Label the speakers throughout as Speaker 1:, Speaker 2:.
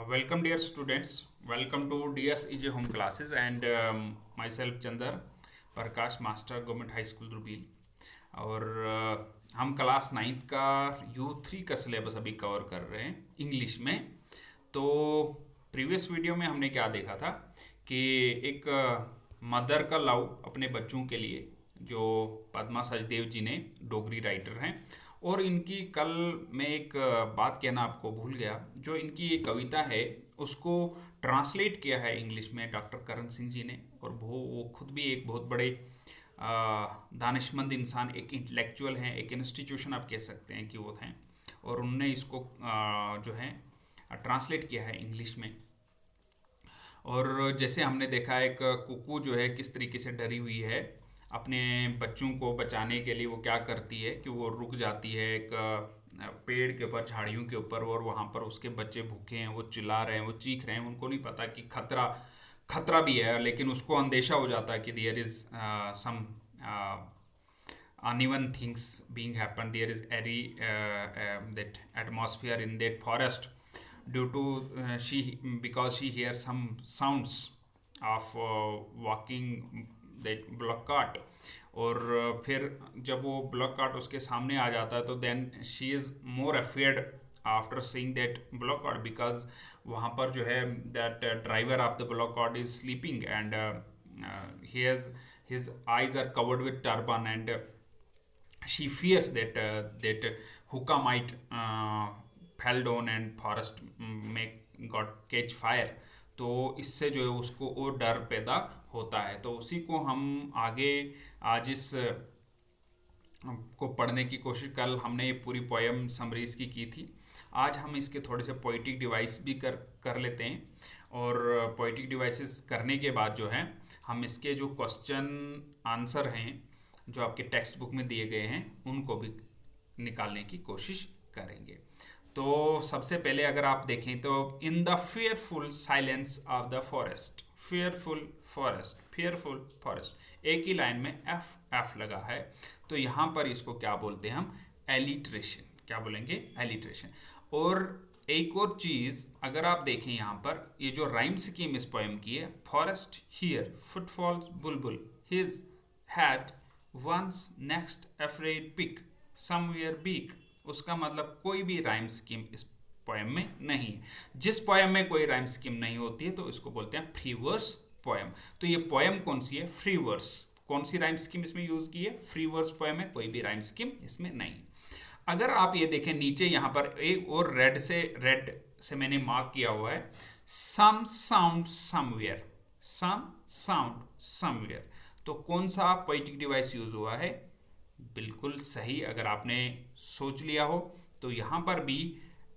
Speaker 1: Welcome, dear students. Welcome to DS EJ Home Classes and myself Chandar Prakash master government high school Rubil. और हम class ninth का U3 का syllabus अभी cover कर रहे हैं इंग्लिश में। तो प्रीवियस वीडियो में हमने क्या देखा था कि एक मदर का लव अपने बच्चों के लिए, जो पद्मा सचदेव जी ने डोगरी राइटर हैं। और इनकी कल मैं एक बात कहना आपको भूल गया, जो इनकी ये कविता है उसको ट्रांसलेट किया है इंग्लिश में डॉक्टर करण सिंह जी ने। और वो खुद भी एक बहुत बड़े दानिशमंद इंसान, एक इंटेलेक्चुअल हैं, एक इंस्टीट्यूशन आप कह सकते हैं कि वो हैं। और उनने इसको जो है ट्रांसलेट किया है इंग्लिश में। और जैसे हमने देखा, एक कुकू जो है किस तरीके से डरी हुई है, अपने बच्चों को बचाने के लिए वो क्या करती है कि वो रुक जाती है एक पेड़ के ऊपर, झाड़ियों के ऊपर। और वहाँ पर उसके बच्चे भूखे हैं, वो चिल्ला रहे हैं, वो चीख रहे हैं। उनको नहीं पता कि खतरा खतरा भी है, लेकिन उसको अंदेशा हो जाता है कि there is some uneven things being happened. There is airy that atmosphere in that forest due to she because she hears some sounds of walking that block cart. और फिर जब वो ब्लॉक कार्ट उसके सामने आ जाता है तो then she is more afraid after seeing that bullock cart, because वहाँ पर जो है that driver of the bullock cart is sleeping and he has his eyes are covered with turban, and she fears that hookah might fell down and forest may got catch fire. तो इससे जो है उसको वो डर पैदा होता है। तो उसी को हम आगे आज इस को पढ़ने की कोशिश, कल हमने ये पूरी पोएम समरीज की थी। आज हम इसके थोड़े से पोइटिक डिवाइस भी कर लेते हैं। और पोइटिक डिवाइसेस करने के बाद जो है हम इसके जो क्वेश्चन आंसर हैं जो आपके टेक्स्ट बुक में दिए गए हैं उनको भी निकालने की कोशिश करेंगे। तो सबसे पहले अगर आप देखें तो in the fearful silence of the forest, fearful forest, fearful forest, एक ही लाइन में एफ एफ लगा है। तो यहाँ पर इसको क्या बोलते हैं हम? एलिट्रेशन। क्या बोलेंगे? एलिट्रेशन। और एक और चीज अगर आप देखें यहाँ पर, ये जो राइम स्कीम इस पोएम की है, forest hear footfalls bulbul his head once next afraid pick somewhere beak. उसका मतलब कोई भी राइम स्कीम इस पोएम में नहीं है। जिस पोएम में कोई राइम स्कीम नहीं होती है तो इसको बोलते हैं फ्री वर्स पोएम। तो ये पोएम कौन सी है? Free verse. कौन सी राइम स्कीम इसमें यूज की है? फ्री वर्स पोएम है, कोई भी राइम स्कीम इसमें नहीं। अगर आप ये देखें नीचे यहाँ पर एक और रेड से मैंने मार्क किया हुआ है, some sound somewhere, some sound somewhere. तो कौन सा पोएटिक डिवाइस यूज हुआ है? बिल्कुल सही, अगर आपने सोच लिया हो तो यहाँ पर भी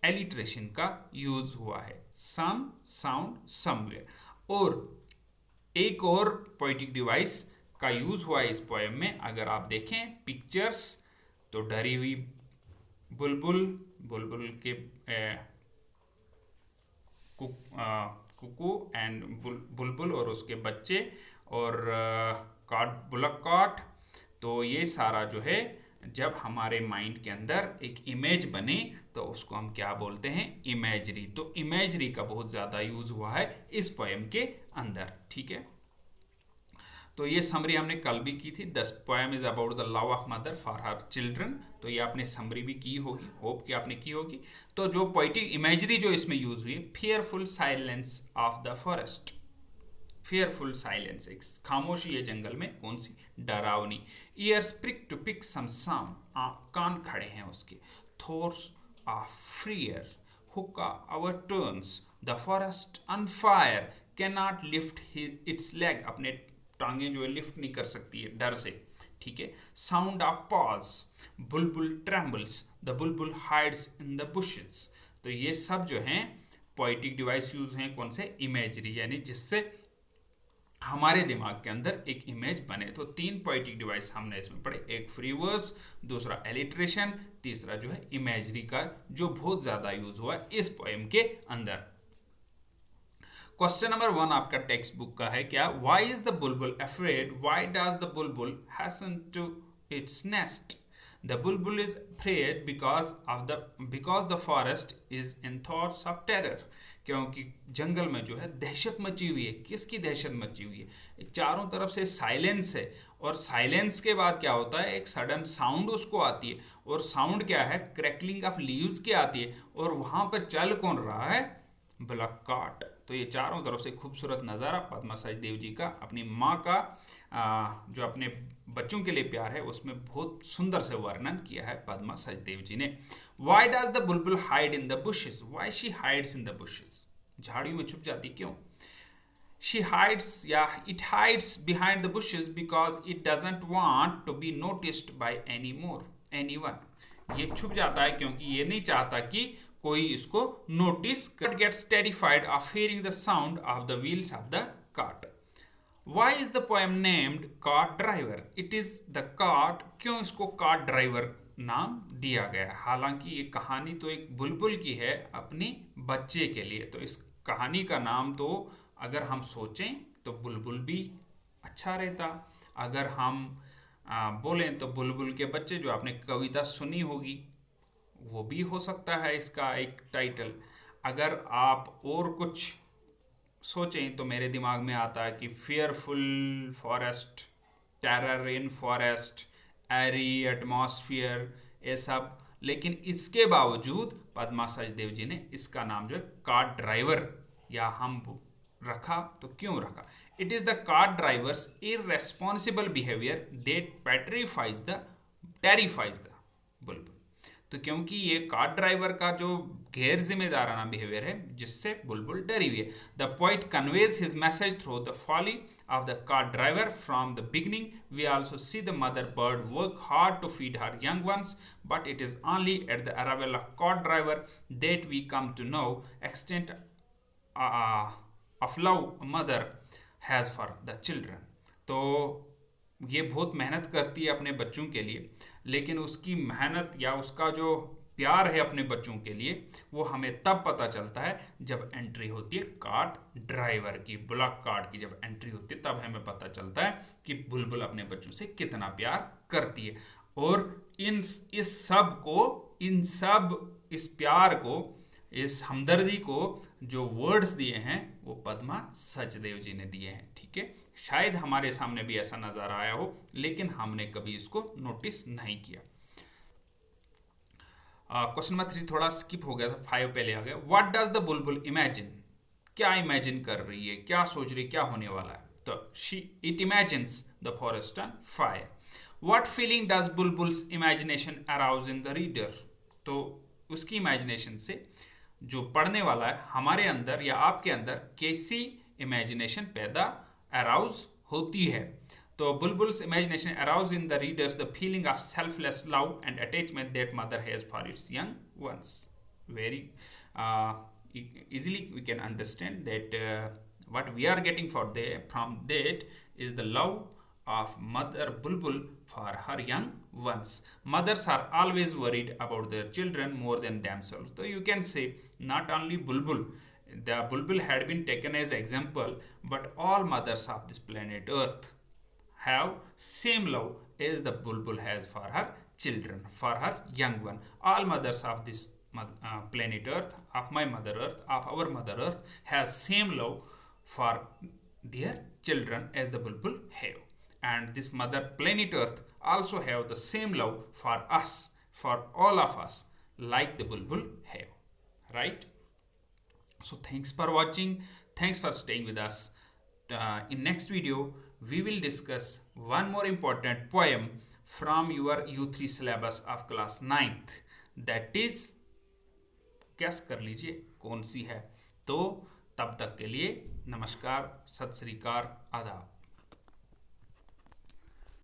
Speaker 1: एलिट्रेशन का यूज हुआ है, सम साउंड समवेयर। और एक और पोएटिक डिवाइस का यूज हुआ है इस पोएम में। अगर आप देखें पिक्चर्स, तो डरी हुई बुलबुल, बुलबुल के कुकू एंड बुलबुल और उसके बच्चे, और कार्ट, बुलक कार्ट। तो ये सारा जो है जब हमारे माइंड के अंदर एक इमेज बने तो उसको हम क्या बोलते हैं? इमेजरी। तो इमेजरी का बहुत ज़्यादा यूज हुआ है इस पोएम के अंदर। ठीक है, तो ये समरी हमने कल भी की थी। The poem is about the love of mother for her children. तो ये आपने समरी भी की होगी, होप कि आपने की होगी। तो जो पोएटिक इमेजरी जो इसमें यूज हुई, fearful silence of the forest, fearful silence, एक खामोशी है जंगल में, कौन सी? डरावनी। Ears prick to pick some sound, कान खड़े हैं उसके। थॉट्स आर फ्रीयर हुक्का our turns, the forest on fire can not lift its leg. अपने टांगे जो है लिफ्ट नहीं कर सकती है डर से। ठीक है, sound of pause, Bulbul trembles, the Bulbul hides in the bushes. तो ये सब जो हैं पोएटिक डिवाइस यूज हैं, कौन से? इमेजरी, यानी जिससे हमारे दिमाग के अंदर एक इमेज बने। तो तीन पोएटिक डिवाइस हमने इसमें पढ़े, एक फ्री वर्स, दूसरा एलिट्रेशन, तीसरा जो है इमेजरी का, जो बहुत ज्यादा यूज हुआ है इस पोएम के अंदर। क्वेश्चन नंबर 1 आपका टेक्स्ट बुक का है क्या? Why is the bulbul afraid? Why does the bulbul hasten to its nest? The bulbul is afraid because the forest is in thoughts of terror. क्योंकि जंगल में जो है दहशत मची हुई है। किसकी दहशत मची हुई है? चारों तरफ से साइलेंस है, और साइलेंस के बाद क्या होता है, एक सडन साउंड उसको आती है, और साउंड क्या है, क्रैकलिंग ऑफ लीव्स की आती है, और वहां पर चल कौन रहा है, ब्लैक कार्ट। तो ये चारों तरफ से खूबसूरत नज़ारा पद्मा सचदेव जी का अपनी माँ का जो अपने बच्चों के लिए प्यार है उसमें बहुत सुंदर से वर्णन किया है पद्मा सचदेव जी ने। Why does the bulbul hide in the bushes, why she hides in the bushes, झाड़ियों में छुप जाती क्यों? She hides, yeah, it hides behind the bushes because it doesn't want to be noticed by anyone. ये छुप जाता है क्योंकि ये नहीं चाहता कि कोई इसको नोटिस कर। Gets terrified of hearing the sound of the wheels of the cart. Why is the poem named Cart Driver? It is the cart, क्यों इसको cart driver नाम दिया गया है? हालांकि ये कहानी तो एक बुलबुल की है अपने बच्चे के लिए, तो इस कहानी का नाम तो अगर हम सोचें तो बुलबुल भी अच्छा रहता। अगर हम बोलें तो बुलबुल के बच्चे, जो आपने कविता सुनी होगी, वो भी हो सकता है इसका एक टाइटल। अगर आप और कुछ सोचें तो मेरे दिमाग में आता है कि fearful forest, terror in forest, eerie atmosphere, ये सब। लेकिन इसके बावजूद पद्मा सचदेव जी ने इसका नाम जो है कार्ट ड्राइवर या हम रखा, तो क्यों रखा? It is the cart driver's irresponsible behaviour that terrifies the bulbul. तो क्योंकि ये कार्ट ड्राइवर का जो गैर जिम्मेदाराना बिहेवियर है जिससे बुलबुल डरी हुई है। The poet conveys his message through the folly of the cart driver from the beginning. We also see the mother bird work hard to feed her young ones, but it is only at the arrival of cart driver that we come to know extent of love mother has for the children. तो ये बहुत मेहनत करती है अपने बच्चों के लिए, लेकिन उसकी मेहनत या उसका जो प्यार है अपने बच्चों के लिए वो हमें तब पता चलता है जब एंट्री होती है कार्ट ड्राइवर की, ब्लैक कार्ट की जब एंट्री होती है तब हमें पता चलता है कि बुलबुल अपने बच्चों से कितना प्यार करती है। और इस प्यार को, इस हमदर्दी को जो वर्ड्स दिए हैं वो पद्मा सचदेव जी ने दिए हैं। ठीक है, शायद हमारे सामने भी ऐसा नज़ारा आया हो, लेकिन हमने कभी इसको नोटिस नहीं किया। क्वेश्चन नंबर 3 थोड़ा स्किप हो गया था, 5 पहले आ गया। What does the Bulbul imagine, क्या इमेजिन कर रही है, क्या सोच रही है, क्या होने वाला है? तो it imagines the forest on fire. What feeling does bulbul's imagination arouse in the reader, तो उसकी इमेजिनेशन से जो पढ़ने वाला है हमारे अंदर या आपके अंदर कैसी इमेजिनेशन पैदा अराउज होती है। तो bulbul's imagination arouse in the readers the feeling of selfless love and attachment that mother has for its young ones. Very easily we can understand that what we are getting from that is the love of mother bulbul for her young ones. Mothers are always worried about their children more than themselves. So you can say not only bulbul, the bulbul had been taken as example, but all mothers of this planet earth have same love as the bulbul has for her children, for her young one. All mothers of this planet earth, of my mother earth, of our mother earth, has same love for their children as the bulbul have. And this mother planet earth also have the same love for us, for all of us, like the bulbul have. Right? So thanks for watching, thanks for staying with us. In next video we will discuss one more important poem from your U3 syllabus of class 9th, that is, gas कर लीजिए कौन सी है। तो तब तक के लिए नमस्कार, सत श्री अकाल, आदाब।